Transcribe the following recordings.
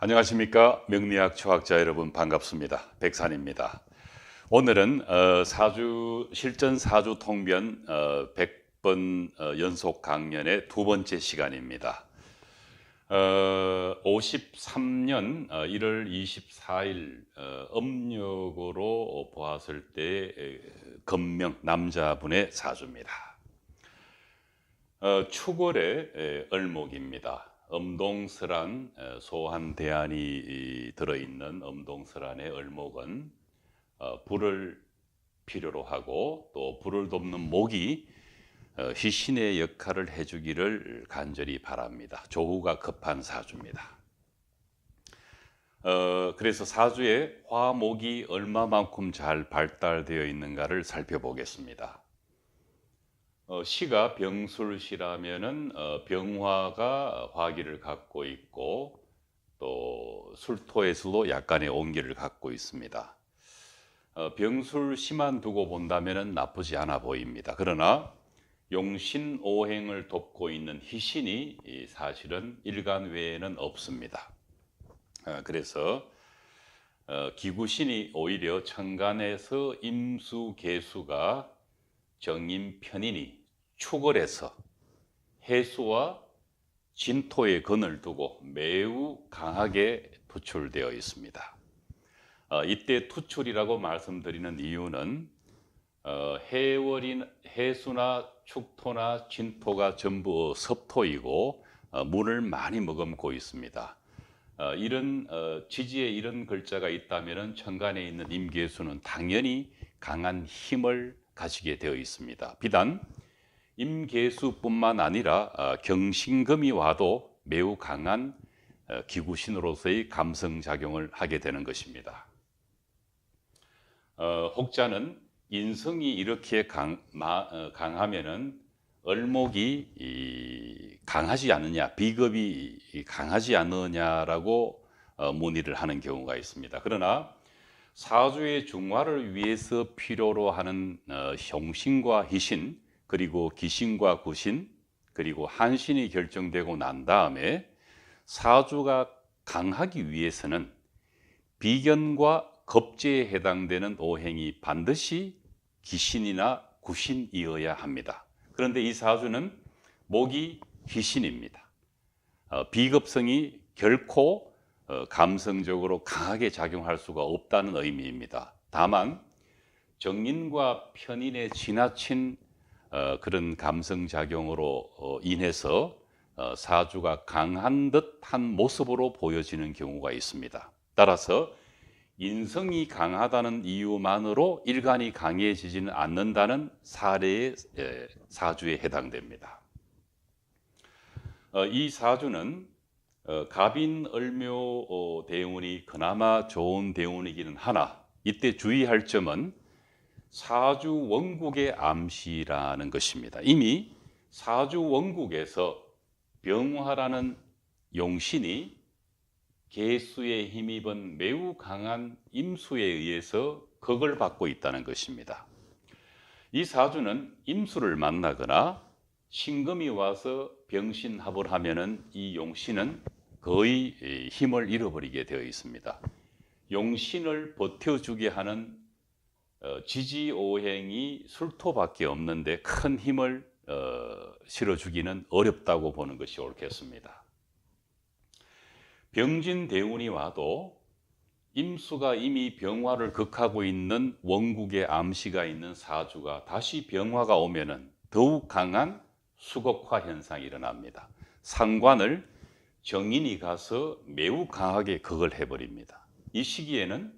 안녕하십니까. 명리학 초학자 여러분 반갑습니다. 백산입니다. 오늘은 사주 실전 사주 통변 100번 연속 강연의 두 번째 시간입니다. 53년 1월 24일 음력으로 보았을 때 건명 남자분의 사주입니다. 축월의 을목입니다. 음동설한 소한 대안이 들어있는 음동설한의 을목은 불을 필요로 하고 또 불을 돕는 목이 희신의 역할을 해주기를 간절히 바랍니다. 조후가 급한 사주입니다. 그래서 사주에 화목이 얼마만큼 잘 발달되어 있는가를 살펴보겠습니다. 시가 병술시라면은 병화가 화기를 갖고 있고 또 술토에서도 약간의 온기를 갖고 있습니다. 병술시만 두고 본다면은 나쁘지 않아 보입니다. 그러나 용신오행을 돕고 있는 희신이 사실은 일간 외에는 없습니다. 그래서 기구신이 오히려 천간에서 임수개수가 정인편인이 축월해서 해수와 진토의 근을 두고 매우 강하게 투출되어 있습니다. 이때 투출이라고 말씀드리는 이유는 해수나 축토나 진토가 전부 섭토이고 물을 많이 머금고 있습니다. 이런 지지에 이런 글자가 있다면 천간에 있는 임계수는 당연히 강한 힘을 가지게 되어 있습니다. 비단 임계수뿐만 아니라 경신금이 와도 매우 강한 기구신으로서의 감성작용을 하게 되는 것입니다. 혹자는 인성이 이렇게 강하면은 을목이 강하지 않느냐, 비겁이 강하지 않느냐라고 문의를 하는 경우가 있습니다. 그러나 사주의 중화를 위해서 필요로 하는 형신과 희신, 그리고 기신과 구신, 그리고 한신이 결정되고 난 다음에 사주가 강하기 위해서는 비견과 겁재에 해당되는 오행이 반드시 기신이나 구신이어야 합니다. 그런데 이 사주는 목이 희신입니다. 비겁성이 결코 감성적으로 강하게 작용할 수가 없다는 의미입니다. 다만 정인과 편인의 지나친 그런 감성작용으로 인해서 사주가 강한 듯한 모습으로 보여지는 경우가 있습니다. 따라서 인성이 강하다는 이유만으로 일간이 강해지지는 않는다는 사례의 사주에 해당됩니다. 이 사주는 갑인 을묘 대운이 그나마 좋은 대운이기는 하나 이때 주의할 점은 사주 원국의 암시라는 것입니다. 이미 사주 원국에서 병화라는 용신이 개수에 힘입은 매우 강한 임수에 의해서 극을 받고 있다는 것입니다. 이 사주는 임수를 만나거나 신금이 와서 병신합을 하면은 이 용신은 거의 힘을 잃어버리게 되어 있습니다. 용신을 버텨주게 하는 지지오행이 술토밖에 없는데 큰 힘을 실어주기는 어렵다고 보는 것이 옳겠습니다. 병진대운이 와도 임수가 이미 병화를 극하고 있는 원국의 암시가 있는 사주가 다시 병화가 오면은 더욱 강한 수극화 현상이 일어납니다. 상관을 정인이 가서 매우 강하게 극을 해버립니다. 이 시기에는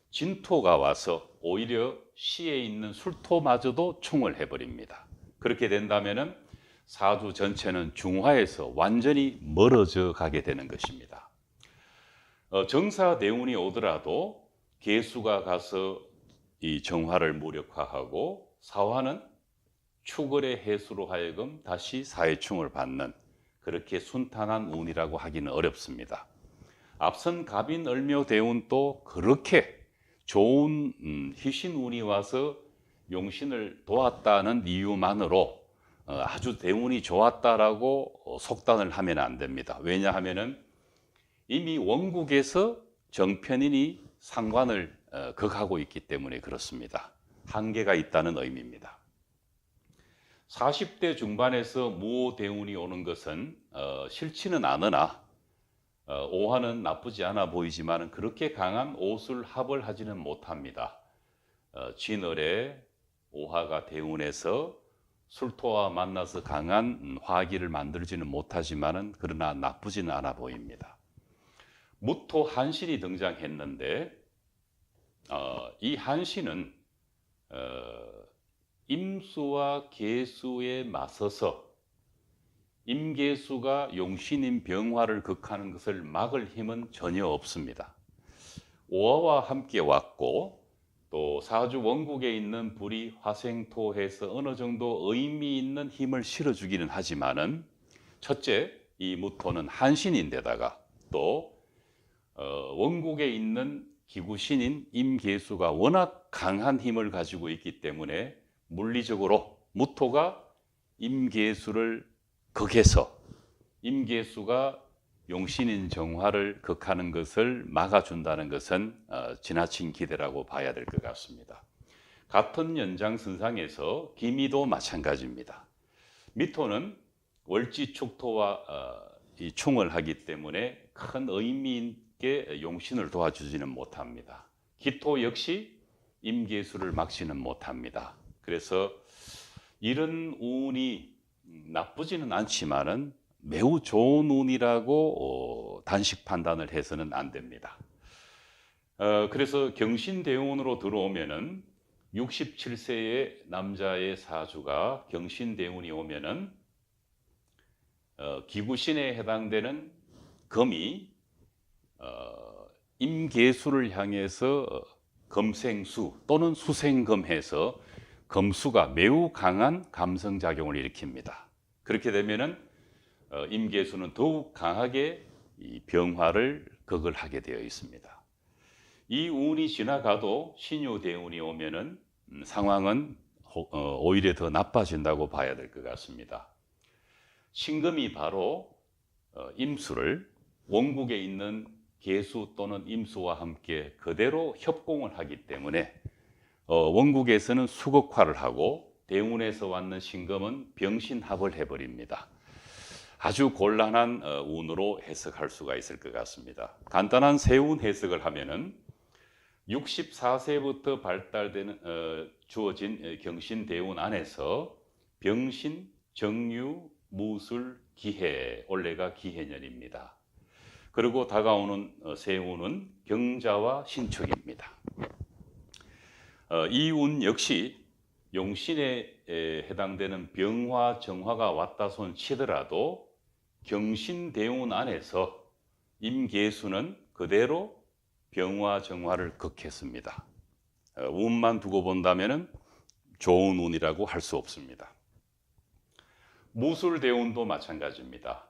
진토가 와서 오히려 시에 있는 술토마저도 충을 해버립니다. 그렇게 된다면은 사주 전체는 중화에서 완전히 멀어져 가게 되는 것입니다. 정사대운이 오더라도 개수가 가서 이 정화를 무력화하고 사화는 축월의 해수로 하여금 다시 사회충을 받는 그렇게 순탄한 운이라고 하기는 어렵습니다. 앞선 갑인 을묘 대운도 그렇게 좋은 희신운이 와서 용신을 도왔다는 이유만으로 아주 대운이 좋았다라고 속단을 하면 안 됩니다. 왜냐하면은 이미 원국에서 정편인이 상관을 극하고 있기 때문에 그렇습니다. 한계가 있다는 의미입니다. 40대 중반에서 무오대운이 오는 것은 싫지는 않으나 오화는 나쁘지 않아 보이지만 그렇게 강한 오술합을 하지는 못합니다. 진월에 오화가 대운에서 술토와 만나서 강한 화기를 만들지는 못하지만 그러나 나쁘지는 않아 보입니다. 무토 한신이 등장했는데 이 한신은 임수와 계수에 맞서서 임계수가 용신인 병화를 극하는 것을 막을 힘은 전혀 없습니다. 오화와 함께 왔고 또 사주 원국에 있는 불이 화생토해서 어느 정도 의미 있는 힘을 실어주기는 하지만은 첫째, 이 무토는 한신인데다가 또 원국에 있는 기구신인 임계수가 워낙 강한 힘을 가지고 있기 때문에 물리적으로 무토가 임계수를 극해서 임계수가 용신인 정화를 극하는 것을 막아준다는 것은 지나친 기대라고 봐야 될 것 같습니다. 같은 연장선상에서 기미도 마찬가지입니다. 미토는 월지축토와 이 충을 하기 때문에 큰 의미 있게 용신을 도와주지는 못합니다. 기토 역시 임계수를 막지는 못합니다. 그래서 이런 운이 나쁘지는 않지만은 매우 좋은 운이라고 단식 판단을 해서는 안 됩니다. 그래서 경신대운으로 들어오면은 67세의 남자의 사주가 경신대운이 오면은 기구신에 해당되는 금이 임계수를 향해서 금생수 또는 수생금해서 금수가 매우 강한 감성작용을 일으킵니다. 그렇게 되면은 임계수는 더욱 강하게 이 병화를 극을 하게 되어 있습니다. 이 운이 지나가도 신유대운이 오면은 상황은 오히려 더 나빠진다고 봐야 될 것 같습니다. 신금이 바로 임수를 원국에 있는 계수 또는 임수와 함께 그대로 협공을 하기 때문에 원국에서는 수극화를 하고 대운에서 왔는 신금은 병신합을 해버립니다. 아주 곤란한 운으로 해석할 수가 있을 것 같습니다. 간단한 세운 해석을 하면은 64세부터 발달되는 주어진 경신대운 안에서 병신, 정유, 무술, 기해, 올해가 기해년입니다. 그리고 다가오는 세운은 경자와 신축입니다. 이 운 역시 용신에 해당되는 병화, 정화가 왔다 손 치더라도 경신대운 안에서 임계수는 그대로 병화, 정화를 극했습니다. 운만 두고 본다면 좋은 운이라고 할 수 없습니다. 무술대운도 마찬가지입니다.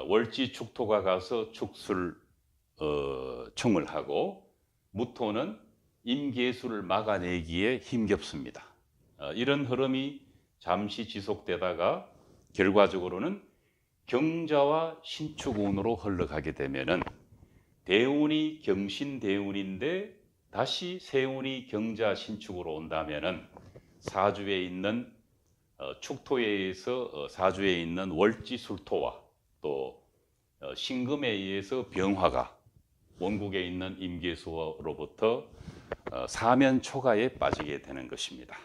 월지 축토가 가서 축술 충을 하고 무토는 임계수를 막아내기에 힘겹습니다. 이런 흐름이 잠시 지속되다가 결과적으로는 경자와 신축운으로 흘러가게 되면은 대운이 경신대운인데 다시 세운이 경자 신축으로 온다면은 사주에 있는 축토에 의해서 사주에 있는 월지술토와 또 신금에 의해서 병화가 원국에 있는 임계수로부터 사면초가에 빠지게 되는 것입니다.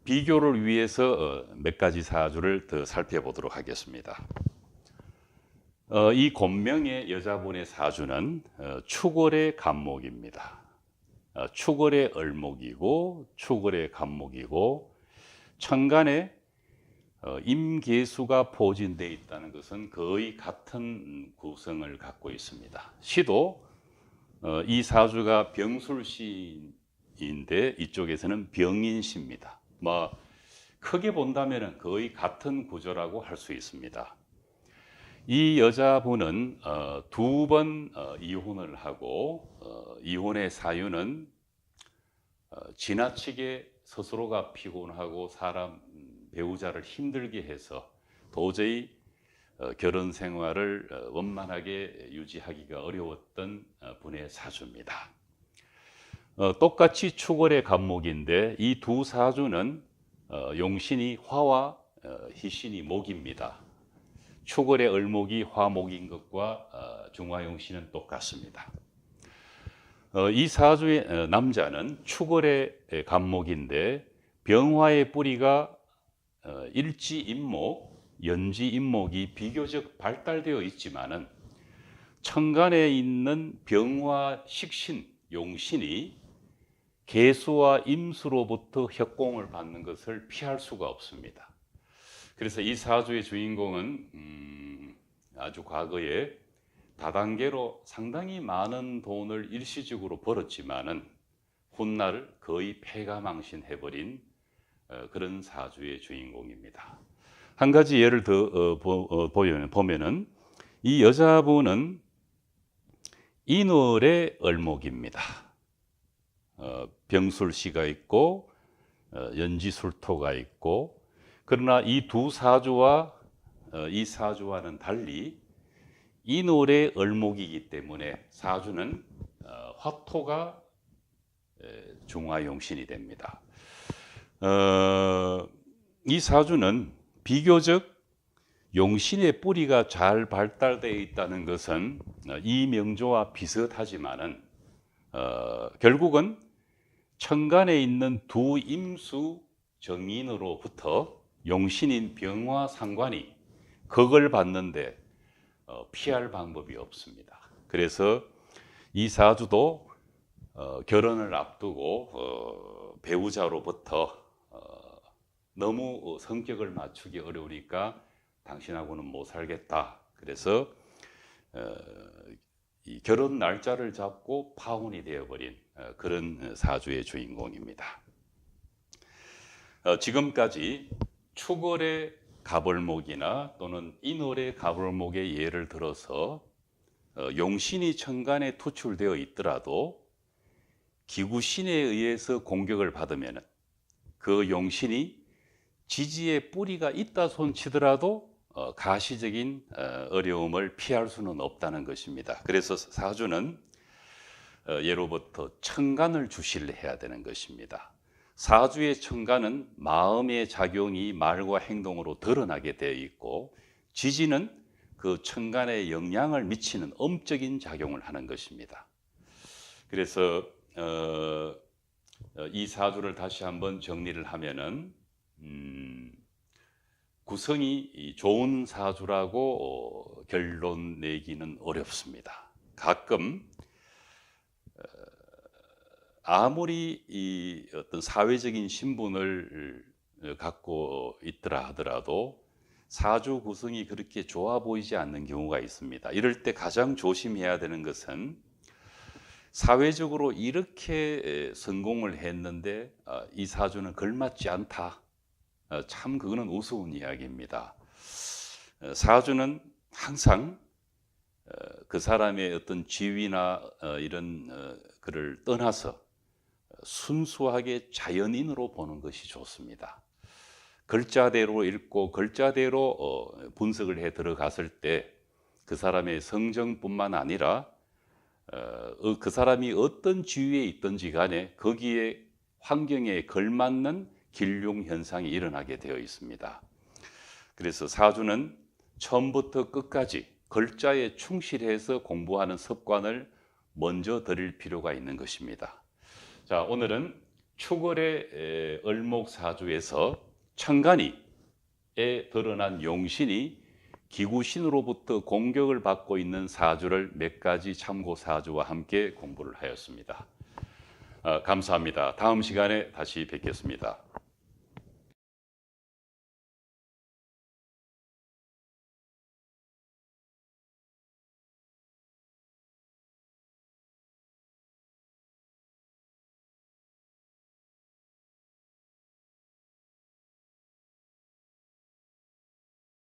비교를 위해서 몇 가지 사주를 더 살펴보도록 하겠습니다. 이 곤명의 여자분의 사주는 축월의 간목입니다. 축월의 을목이고 축월의 간목이고 천간에 임계수가 포진되어 있다는 것은 거의 같은 구성을 갖고 있습니다. 시도 이 사주가 병술시인데 이쪽에서는 병인시입니다. 크게 본다면 거의 같은 구조라고 할 수 있습니다. 이 여자분은 두 번 이혼을 하고 이혼의 사유는 지나치게 스스로가 피곤하고 사람 배우자를 힘들게 해서 도저히 결혼 생활을 원만하게 유지하기가 어려웠던 분의 사주입니다. 똑같이 축월의 간목인데 이 두 사주는 용신이 화와 희신이 목입니다. 축월의 을목이 화목인 것과 중화용신은 똑같습니다. 이 사주의 남자는 축월의 간목인데 병화의 뿌리가 일지인목, 연지인목이 비교적 발달되어 있지만은 천간에 있는 병화 식신, 용신이 계수와 임수로부터 협공을 받는 것을 피할 수가 없습니다. 그래서 이 사주의 주인공은 아주 과거에 다단계로 상당히 많은 돈을 일시적으로 벌었지만은 훗날 거의 패가망신해버린 그런 사주의 주인공입니다. 한 가지 예를 더 보면은 이 여자분은 인월의 을목입니다. 병술씨가 있고 연지술토가 있고, 그러나 이 두 사주와 이 사주와는 달리 인월의 을목이기 때문에 사주는 화토가 중화용신이 됩니다. 이 사주는 비교적 용신의 뿌리가 잘 발달되어 있다는 것은 이 명조와 비슷하지만은 결국은 천간에 있는 두 임수 정인으로부터 용신인 병화 상관이 극을 받는데 피할 방법이 없습니다. 그래서 이 사주도 결혼을 앞두고 배우자로부터 너무 성격을 맞추기 어려우니까 당신하고는 못 살겠다. 그래서 이 결혼 날짜를 잡고 파혼이 되어버린 그런 사주의 주인공입니다. 지금까지 축월의 갑을목이나 또는 인월의 갑을목의 예를 들어서 용신이 천간에 투출되어 있더라도 기구신에 의해서 공격을 받으면 그 용신이 지지의 뿌리가 있다 손치더라도 가시적인 어려움을 피할 수는 없다는 것입니다. 그래서 사주는 예로부터 천간을 주시를 해야 되는 것입니다. 사주의 천간은 마음의 작용이 말과 행동으로 드러나게 되어 있고, 지지는 그 천간에 영향을 미치는 음적인 작용을 하는 것입니다. 그래서 이 사주를 다시 한번 정리를 하면은 구성이 좋은 사주라고 결론 내기는 어렵습니다. 가끔 아무리 이 어떤 사회적인 신분을 갖고 있더라 하더라도 사주 구성이 그렇게 좋아 보이지 않는 경우가 있습니다. 이럴 때 가장 조심해야 되는 것은 사회적으로 이렇게 성공을 했는데 이 사주는 걸맞지 않다. 참 그거는 우스운 이야기입니다. 사주는 항상 그 사람의 어떤 지위나 이런 그를 떠나서 순수하게 자연인으로 보는 것이 좋습니다. 글자대로 읽고 글자대로 분석을 해 들어갔을 때 그 사람의 성정뿐만 아니라 그 사람이 어떤 지위에 있든지 간에 거기에 환경에 걸맞는 길흉 현상이 일어나게 되어 있습니다. 그래서 사주는 처음부터 끝까지 글자에 충실해서 공부하는 습관을 먼저 들일 필요가 있는 것입니다. 자, 오늘은 축월의 을목 사주에서 천간이에 드러난 용신이 기구신으로부터 공격을 받고 있는 사주를 몇 가지 참고 사주와 함께 공부를 하였습니다. 감사합니다. 다음 시간에 다시 뵙겠습니다.